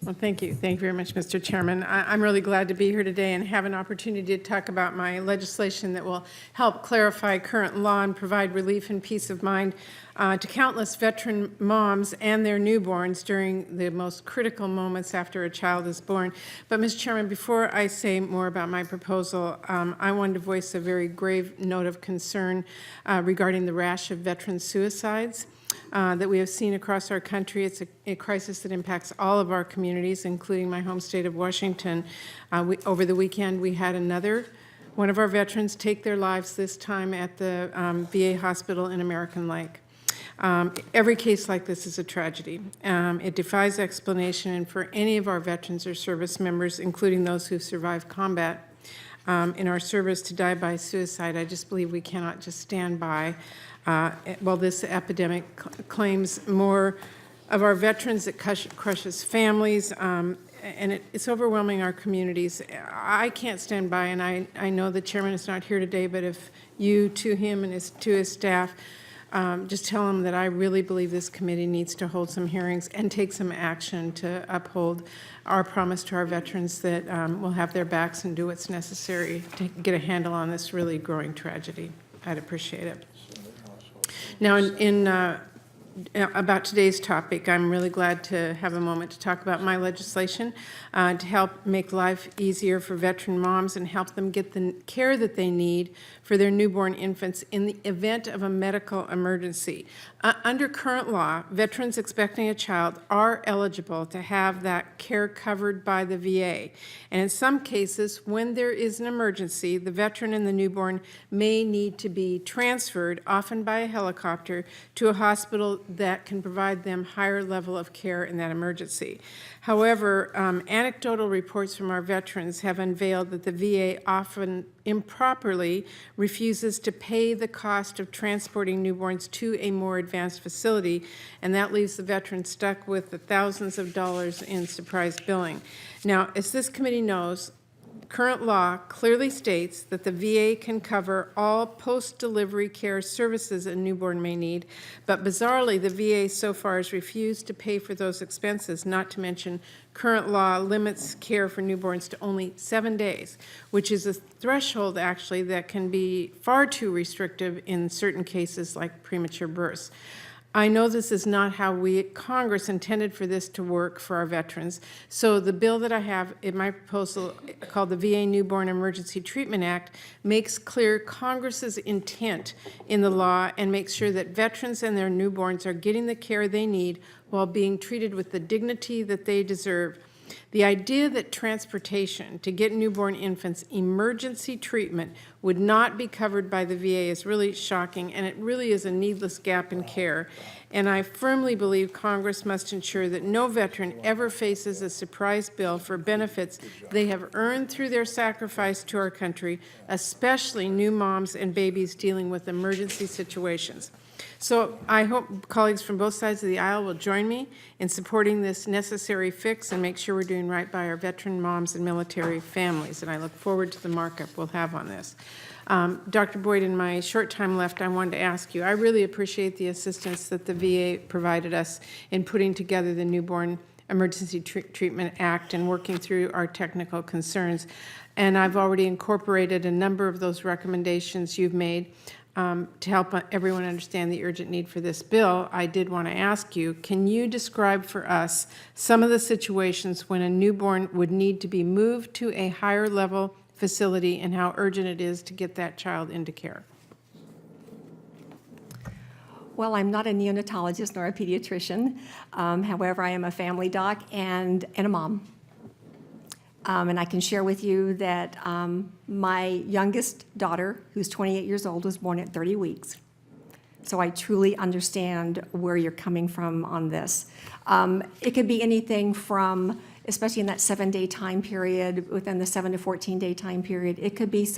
Well, thank you. Thank you very much, Mr. Chairman. I'm really glad to be here today and have an opportunity to talk about my legislation that will help clarify current law and provide relief and peace of mind to countless veteran moms and their newborns during the most critical moments after a child is born. But, Mr. Chairman, before I say more about my proposal, I wanted to voice a very grave note of concern regarding the rash of veteran suicides that we have seen across our country. It's a crisis that impacts all of our communities, including my home state of Washington. Over the weekend, we had one of our veterans take their lives, this time at the VA hospital in American Lake. Every case like this is a tragedy. It defies explanation, and for any of our veterans or service members, including those who survived combat in our service, to die by suicide, I just believe we cannot just stand by while this epidemic claims more of our veterans. It crushes families, and it's overwhelming our communities. I can't stand by, and I know the chairman is not here today, but if you, to him and to his staff, just tell him that I really believe this committee needs to hold some hearings and take some action to uphold our promise to our veterans that we'll have their backs and do what's necessary to get a handle on this really growing tragedy. I'd appreciate it. Now, about today's topic, I'm really glad to have a moment to talk about my legislation to help make life easier for veteran moms and help them get the care that they need for their newborn infants in the event of a medical emergency. Under current law, veterans expecting a child are eligible to have that care covered by the VA. And in some cases, when there is an emergency, the veteran and the newborn may need to be transferred, often by a helicopter, to a hospital that can provide them higher level of care in that emergency. However, anecdotal reports from our veterans have unveiled that the VA often improperly refuses to pay the cost of transporting newborns to a more advanced facility, and that leaves the veteran stuck with the thousands of dollars in surprise billing. Now, as this committee knows, current law clearly states that the VA can cover all post-delivery care services a newborn may need, but bizarrely, the VA so far has refused to pay for those expenses, not to mention current law limits care for newborns to only 7 days, which is a threshold, actually, that can be far too restrictive in certain cases like premature births. I know this is not how we at Congress intended for this to work for our veterans, so the bill that I have in my proposal, called the VA Newborn Emergency Treatment Act, makes clear Congress's intent in the law and makes sure that veterans and their newborns are getting the care they need while being treated with the dignity that they deserve. The idea that transportation to get newborn infants emergency treatment would not be covered by the VA is really shocking, and it really is a needless gap in care. And I firmly believe Congress must ensure that no veteran ever faces a surprise bill for benefits they have earned through their sacrifice to our country, especially new moms and babies dealing with emergency situations. So I hope colleagues from both sides of the aisle will join me in supporting this necessary fix and make sure we're doing right by our veteran moms and military families. And I look forward to the markup we'll have on this. Dr. Boyd, in my short time left, I wanted to ask you, I really appreciate the assistance that the VA provided us in putting together the Newborn Emergency Treatment Act and working through our technical concerns. And I've already incorporated a number of those recommendations you've made. To help everyone understand the urgent need for this bill, I did want to ask you, can you describe for us some of the situations when a newborn would need to be moved to a higher level facility and how urgent it is to get that child into care? Well, I'm not a neonatologist nor a pediatrician. However, I am a family doc and a mom. And I can share with you that my youngest daughter, who's 28 years old, was born at 30 weeks. So I truly understand where you're coming from on this. It could be anything from, especially in that 7-day time period, within the 7 to 14-day time period, it could be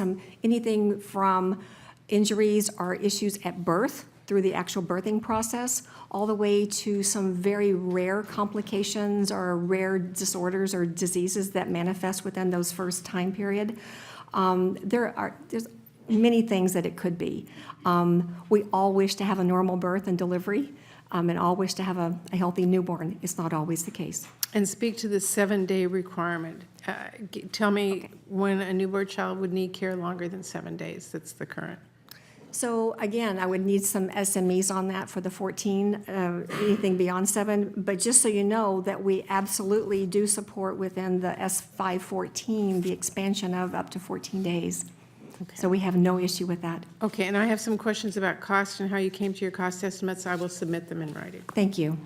anything from injuries or issues at birth through the actual birthing process, all the way to some very rare complications or rare disorders or diseases that manifest within those first time period. There's many things that it could be. We all wish to have a normal birth and delivery, and all wish to have a healthy newborn. It's not always the case. And speak to the 7-day requirement. Tell me when a newborn child would need care longer than 7 days. That's the current. So again, I would need some SMEs on that for the 14, anything beyond 7. But just so you know, that we absolutely do support within the S514, the expansion of up to 14 days. So we have no issue with that. Okay, and I have some questions about cost and how you came to your cost estimates. I will submit them in writing. Thank you.